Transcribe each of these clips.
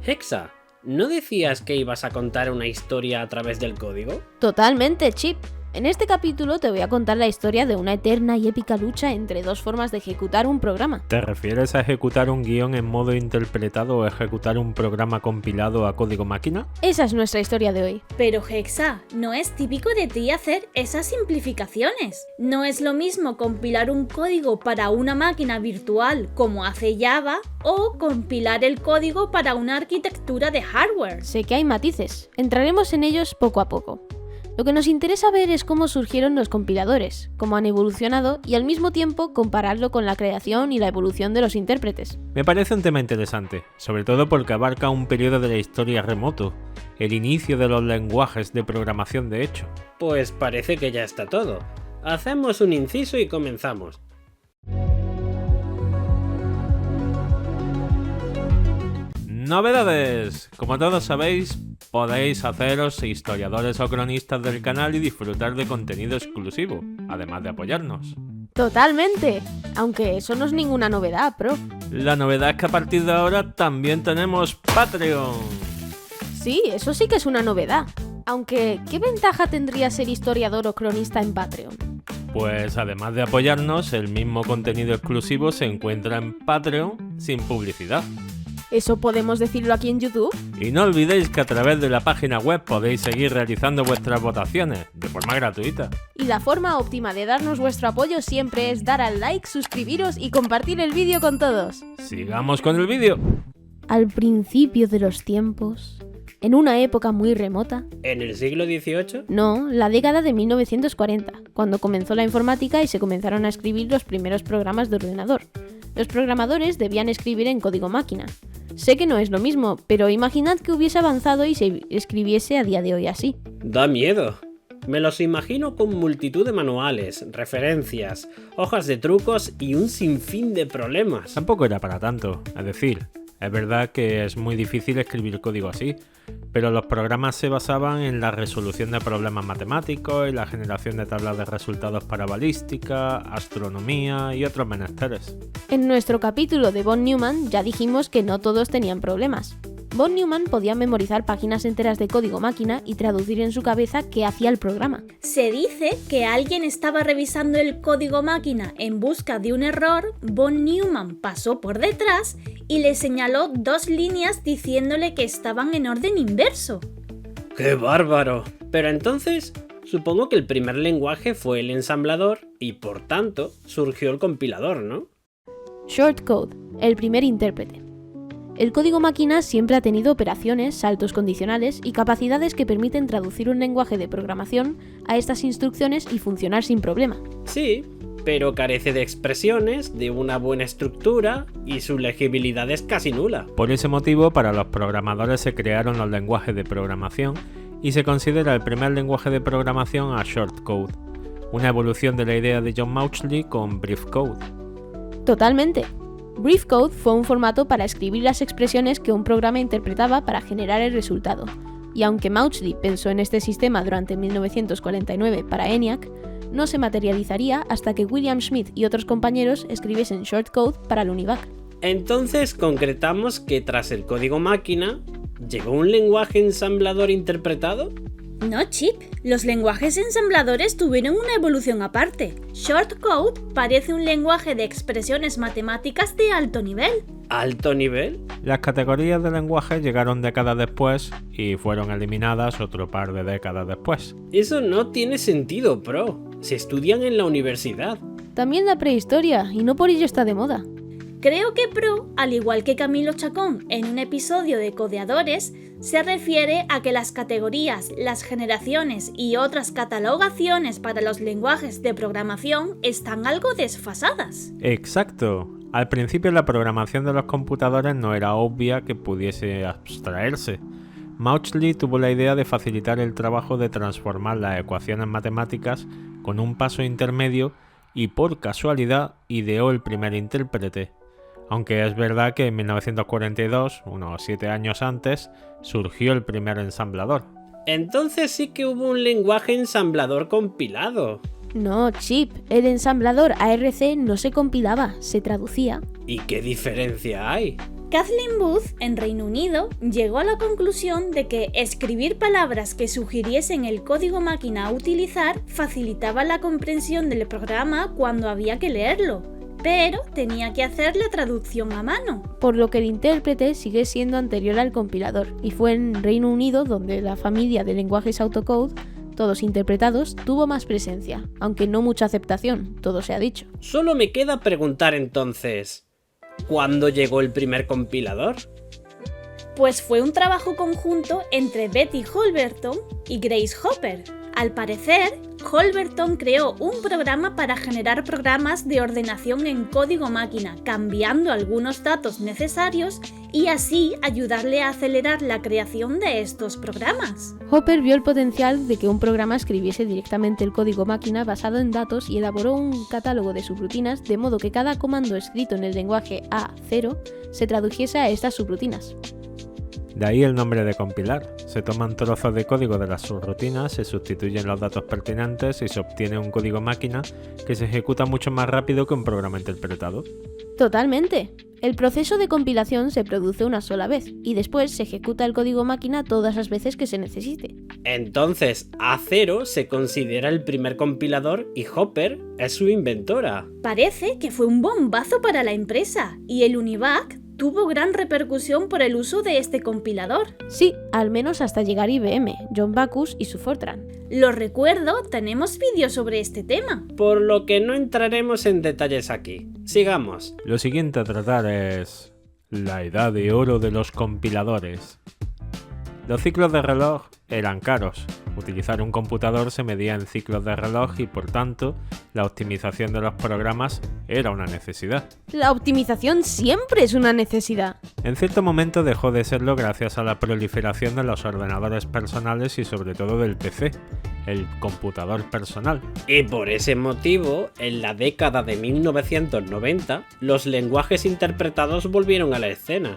Hexa, ¿no decías que ibas a contar una historia a través del código? Totalmente, Chip. En este capítulo te voy a contar la historia de una eterna y épica lucha entre dos formas de ejecutar un programa. ¿Te refieres a ejecutar un guión en modo interpretado o ejecutar un programa compilado a código máquina? Esa es nuestra historia de hoy. Pero Hexa, no es típico de ti hacer esas simplificaciones. No es lo mismo compilar un código para una máquina virtual como hace Java o compilar el código para una arquitectura de hardware. Sé que hay matices, entraremos en ellos poco a poco. Lo que nos interesa ver es cómo surgieron los compiladores, cómo han evolucionado y al mismo tiempo compararlo con la creación y la evolución de los intérpretes. Me parece un tema interesante, sobre todo porque abarca un periodo de la historia remoto, el inicio de los lenguajes de programación de hecho. Pues parece que ya está todo. Hacemos un inciso y comenzamos. Novedades. Como todos sabéis, podéis haceros historiadores o cronistas del canal y disfrutar de contenido exclusivo, además de apoyarnos. ¡Totalmente! Aunque eso no es ninguna novedad, Pro. La novedad es que a partir de ahora también tenemos Patreon. Sí, eso sí que es una novedad. Aunque, ¿qué ventaja tendría ser historiador o cronista en Patreon? Pues además de apoyarnos, el mismo contenido exclusivo se encuentra en Patreon sin publicidad. ¿Eso podemos decirlo aquí en YouTube? Y no olvidéis que a través de la página web podéis seguir realizando vuestras votaciones de forma gratuita. Y la forma óptima de darnos vuestro apoyo siempre es dar al like, suscribiros y compartir el vídeo con todos. Sigamos con el vídeo. Al principio de los tiempos, en una época muy remota... ¿En el siglo XVIII? No, la década de 1940, cuando comenzó la informática y se comenzaron a escribir los primeros programas de ordenador. Los programadores debían escribir en código máquina. Sé que no es lo mismo, pero imaginad que hubiese avanzado y se escribiese a día de hoy así. Da miedo. Me los imagino con multitud de manuales, referencias, hojas de trucos y un sinfín de problemas. Tampoco era para tanto, es decir, es verdad que es muy difícil escribir código así, pero los programas se basaban en la resolución de problemas matemáticos y la generación de tablas de resultados para balística, astronomía y otros menesteres. En nuestro capítulo de von Neumann ya dijimos que no todos tenían problemas. Von Neumann podía memorizar páginas enteras de código máquina y traducir en su cabeza qué hacía el programa. Se dice que alguien estaba revisando el código máquina en busca de un error, von Neumann pasó por detrás y le señaló 2 líneas diciéndole que estaban en orden inverso. ¡Qué bárbaro! Pero entonces, supongo que el primer lenguaje fue el ensamblador y por tanto surgió el compilador, ¿no? Shortcode, el primer intérprete. El código máquina siempre ha tenido operaciones, saltos condicionales y capacidades que permiten traducir un lenguaje de programación a estas instrucciones y funcionar sin problema. Sí, pero carece de expresiones, de una buena estructura y su legibilidad es casi nula. Por ese motivo, para los programadores se crearon los lenguajes de programación y se considera el primer lenguaje de programación a shortcode, una evolución de la idea de John Mauchly con briefcode. Totalmente. Briefcode fue un formato para escribir las expresiones que un programa interpretaba para generar el resultado, y aunque Mauchly pensó en este sistema durante 1949 para ENIAC, no se materializaría hasta que William Schmidt y otros compañeros escribiesen shortcode para el UNIVAC. Entonces concretamos que tras el código máquina, ¿llegó un lenguaje ensamblador interpretado? No, Chip, los lenguajes ensambladores tuvieron una evolución aparte. Shortcode parece un lenguaje de expresiones matemáticas de alto nivel. ¿Alto nivel? Las categorías de lenguaje llegaron décadas después y fueron eliminadas otro par de décadas después. Eso no tiene sentido, Pro. Se estudian en la universidad. También la prehistoria, y no por ello está de moda. Creo que Pro, al igual que Camilo Chacón en un episodio de Codeadores, se refiere a que las categorías, las generaciones y otras catalogaciones para los lenguajes de programación están algo desfasadas. Exacto. Al principio la programación de los computadores no era obvia que pudiese abstraerse. Mauchly tuvo la idea de facilitar el trabajo de transformar las ecuaciones matemáticas con un paso intermedio y por casualidad ideó el primer intérprete. Aunque es verdad que en 1942, unos 7 años antes, surgió el primer ensamblador. Entonces sí que hubo un lenguaje ensamblador compilado. No, Chip, el ensamblador ARC no se compilaba, se traducía. ¿Y qué diferencia hay? Kathleen Booth, en Reino Unido, llegó a la conclusión de que escribir palabras que sugiriesen el código máquina a utilizar facilitaba la comprensión del programa cuando había que leerlo, pero tenía que hacer la traducción a mano. Por lo que el intérprete sigue siendo anterior al compilador, y fue en Reino Unido donde la familia de lenguajes autocode, todos interpretados, tuvo más presencia, aunque no mucha aceptación, todo se ha dicho. Solo me queda preguntar entonces, ¿cuándo llegó el primer compilador? Pues fue un trabajo conjunto entre Betty Holberton y Grace Hopper. Al parecer, Holberton creó un programa para generar programas de ordenación en código máquina, cambiando algunos datos necesarios y así ayudarle a acelerar la creación de estos programas. Hopper vio el potencial de que un programa escribiese directamente el código máquina basado en datos y elaboró un catálogo de subrutinas de modo que cada comando escrito en el lenguaje A0 se tradujese a estas subrutinas. De ahí el nombre de compilar. Se toman trozos de código de las subrutinas, se sustituyen los datos pertinentes y se obtiene un código máquina que se ejecuta mucho más rápido que un programa interpretado. Totalmente. El proceso de compilación se produce una sola vez y después se ejecuta el código máquina todas las veces que se necesite. Entonces, A0 se considera el primer compilador y Hopper es su inventora. Parece que fue un bombazo para la empresa y el Univac tuvo gran repercusión por el uso de este compilador. Sí, al menos hasta llegar IBM, John Backus y su Fortran. Lo recuerdo, tenemos vídeos sobre este tema. Por lo que no entraremos en detalles aquí. Sigamos. Lo siguiente a tratar es la edad de oro de los compiladores. Los ciclos de reloj eran caros. Utilizar un computador se medía en ciclos de reloj y por tanto la optimización de los programas era una necesidad. La optimización siempre es una necesidad. En cierto momento dejó de serlo gracias a la proliferación de los ordenadores personales y sobre todo del PC, el computador personal. Y por ese motivo, en la década de 1990, los lenguajes interpretados volvieron a la escena.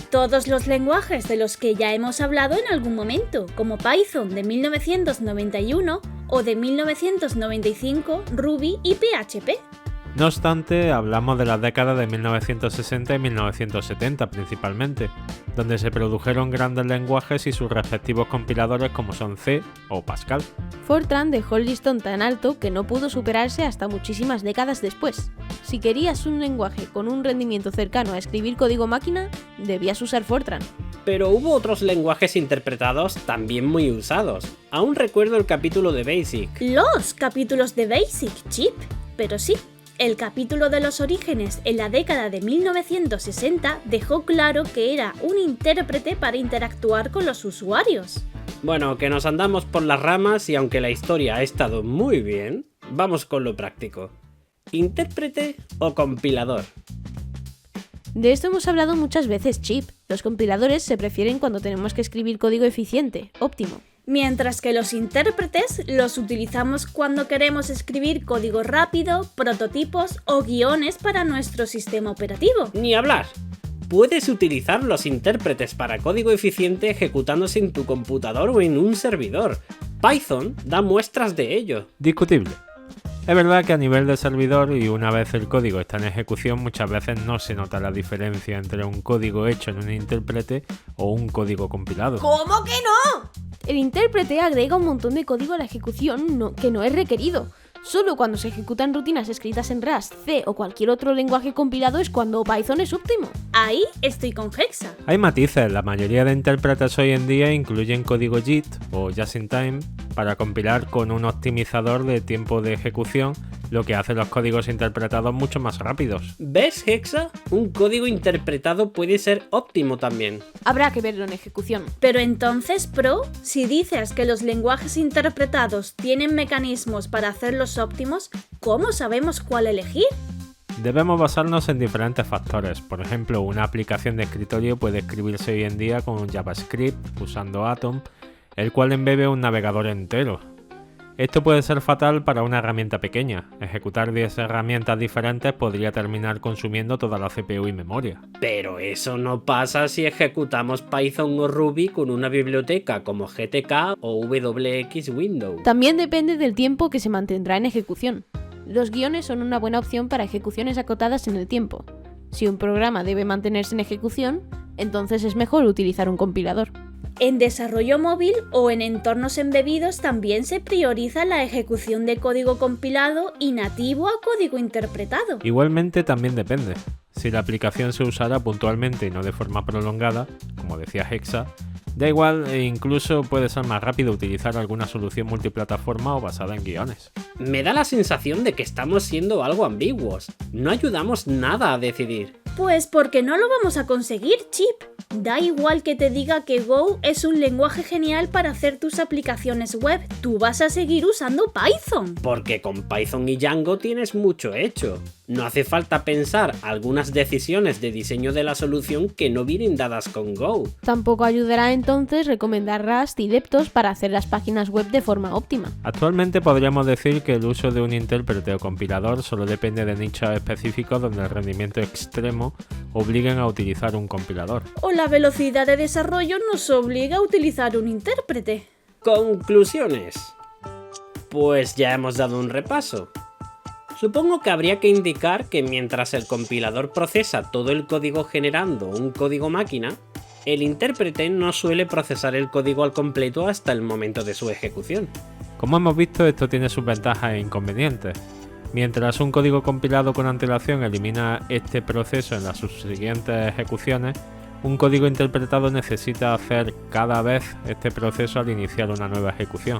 Todos los lenguajes de los que ya hemos hablado en algún momento, como Python de 1991 o de 1995, Ruby y PHP. No obstante, hablamos de las décadas de 1960 y 1970 principalmente, donde se produjeron grandes lenguajes y sus respectivos compiladores como son C o Pascal. Fortran dejó el listón tan alto que no pudo superarse hasta muchísimas décadas después. Si querías un lenguaje con un rendimiento cercano a escribir código máquina, debías usar Fortran. Pero hubo otros lenguajes interpretados también muy usados. Aún recuerdo el capítulo de Basic. Los capítulos de Basic, Chip. Pero sí, el capítulo de los orígenes en la década de 1960 dejó claro que era un intérprete para interactuar con los usuarios. Bueno, que nos andamos por las ramas y aunque la historia ha estado muy bien, vamos con lo práctico. ¿Intérprete o compilador? De esto hemos hablado muchas veces, Chip. Los compiladores se prefieren cuando tenemos que escribir código eficiente, óptimo. Mientras que los intérpretes los utilizamos cuando queremos escribir código rápido, prototipos o guiones para nuestro sistema operativo. Ni hablar. Puedes utilizar los intérpretes para código eficiente ejecutándose en tu computador o en un servidor. Python da muestras de ello. Discutible. Es verdad que a nivel de servidor y una vez el código está en ejecución muchas veces no se nota la diferencia entre un código hecho en un intérprete o un código compilado. ¿Cómo que no? El intérprete agrega un montón de código a la ejecución que no es requerido. Solo cuando se ejecutan rutinas escritas en Rust, C o cualquier otro lenguaje compilado es cuando Python es óptimo. Ahí estoy con Hexa. Hay matices, la mayoría de intérpretes hoy en día incluyen código JIT o Just in Time para compilar con un optimizador de tiempo de ejecución, lo que hace los códigos interpretados mucho más rápidos. ¿Ves, Hexa? Un código interpretado puede ser óptimo también. Habrá que verlo en ejecución. Pero entonces, Pro, si dices que los lenguajes interpretados tienen mecanismos para hacerlos óptimos, ¿cómo sabemos cuál elegir? Debemos basarnos en diferentes factores. Por ejemplo, una aplicación de escritorio puede escribirse hoy en día con JavaScript usando Atom, el cual embebe un navegador entero. Esto puede ser fatal para una herramienta pequeña. Ejecutar 10 herramientas diferentes podría terminar consumiendo toda la CPU y memoria. Pero eso no pasa si ejecutamos Python o Ruby con una biblioteca como GTK o WX Window. También depende del tiempo que se mantendrá en ejecución. Los guiones son una buena opción para ejecuciones acotadas en el tiempo. Si un programa debe mantenerse en ejecución, entonces es mejor utilizar un compilador. En desarrollo móvil o en entornos embebidos también se prioriza la ejecución de código compilado y nativo a código interpretado. Igualmente también depende. Si la aplicación se usará puntualmente y no de forma prolongada, como decía Hexa, da igual e incluso puede ser más rápido utilizar alguna solución multiplataforma o basada en guiones. Me da la sensación de que estamos siendo algo ambiguos. No ayudamos nada a decidir. Pues porque no lo vamos a conseguir, Chip. Da igual que te diga que Go es un lenguaje genial para hacer tus aplicaciones web, tú vas a seguir usando Python. Porque con Python y Django tienes mucho hecho. No hace falta pensar algunas decisiones de diseño de la solución que no vienen dadas con Go. Tampoco ayudará entonces recomendar Rust y Deptos para hacer las páginas web de forma óptima. Actualmente podríamos decir que el uso de un intérprete o compilador solo depende de nichos específicos donde el rendimiento extremo obliguen a utilizar un compilador. O la velocidad de desarrollo nos obliga a utilizar un intérprete. Conclusiones. Pues ya hemos dado un repaso. Supongo que habría que indicar que mientras el compilador procesa todo el código generando un código máquina, el intérprete no suele procesar el código al completo hasta el momento de su ejecución. Como hemos visto, esto tiene sus ventajas e inconvenientes. Mientras un código compilado con antelación elimina este proceso en las subsiguientes ejecuciones, un código interpretado necesita hacer cada vez este proceso al iniciar una nueva ejecución.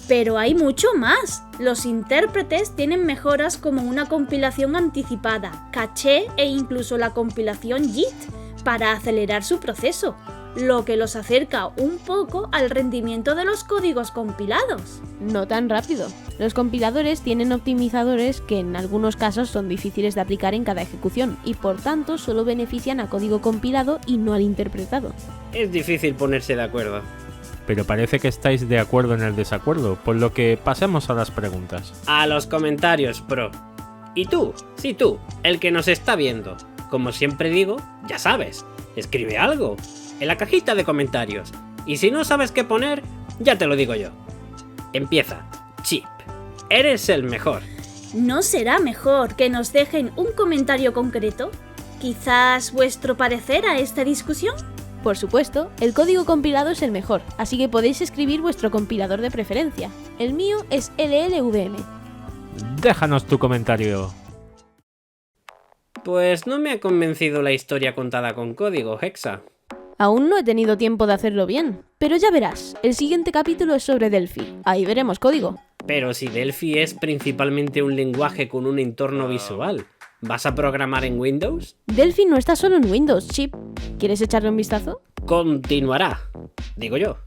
Pero hay mucho más. Los intérpretes tienen mejoras como una compilación anticipada, caché e incluso la compilación JIT para acelerar su proceso, lo que los acerca un poco al rendimiento de los códigos compilados. No tan rápido. Los compiladores tienen optimizadores que en algunos casos son difíciles de aplicar en cada ejecución y por tanto solo benefician a código compilado y no al interpretado. Es difícil ponerse de acuerdo. Pero parece que estáis de acuerdo en el desacuerdo, por lo que pasemos a las preguntas. A los comentarios, pro. Y tú, sí tú, el que nos está viendo. Como siempre digo, ya sabes, escribe algo en la cajita de comentarios. Y si no sabes qué poner, ya te lo digo yo. Empieza, Chip. Eres el mejor. ¿No será mejor que nos dejen un comentario concreto? ¿Quizás vuestro parecer a esta discusión? Por supuesto, el código compilado es el mejor, así que podéis escribir vuestro compilador de preferencia. El mío es LLVM. Déjanos tu comentario. Pues no me ha convencido la historia contada con código, Hexa. Aún no he tenido tiempo de hacerlo bien, pero ya verás, el siguiente capítulo es sobre Delphi. Ahí veremos código. Pero si Delphi es principalmente un lenguaje con un entorno visual, ¿vas a programar en Windows? Delphi no está solo en Windows, Chip. ¿Quieres echarle un vistazo? Continuará, digo yo.